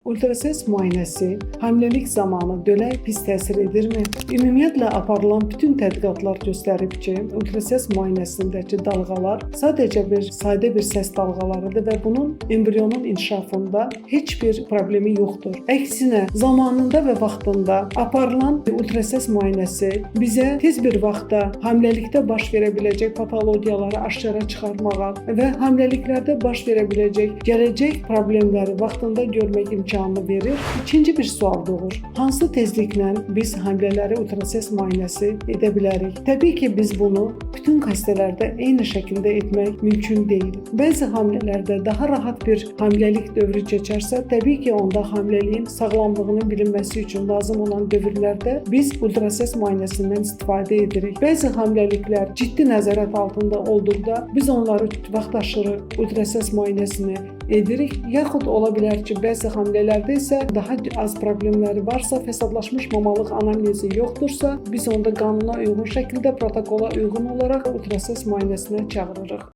Ultrasəs müayinəsi hamiləlik zamanı dölə pis təsir edirmi? Ümumiyyətlə aparılan bütün tədqiqatlar göstərib ki, ultrasəs müayinəsindəki dalğalar sadəcə sadə bir səs dalğalarıdır və bunun embrionun inkişafında heç bir problemi yoxdur. Əksinə, zamanında və vaxtında aparılan ultrasəs müayinəsi bizə tez bir vaxtda hamiləlikdə baş verə biləcək patologiyaları aşkara çıxarmağa və hamiləliklərdə baş verə biləcək gələcək problemləri vaxtında görmək imkanı verir. İkinci bir sual doğur. Hansı tezliklə biz hamilələri ultrasəs müayinəsi edə bilərik? Təbii ki, biz bunu bütün xəstələrdə eyni şəkildə etmək mümkün deyil. Bəzi hamilələrdə daha rahat bir hamiləlik dövrü keçərsə, təbii ki, onda hamiləliyin sağlamlığının bilinməsi üçün lazım olan dövrlərdə biz ultrasəs müayinəsindən istifadə edirik. Bəzi hamiləliklər ciddi nəzarət altında olduqda biz onları vaxtaşırı ultrasəs müayinəsini edirik. Yaxud ola bilər ki, bəzi hamilələrdə isə daha az problemləri varsa, fəsadlaşmış mamalıq anamnezi yoxdursa, biz onda qanuna uyğun şəkildə protokola uyğun olaraq ultrasəs müayinəsinə çağırırıq.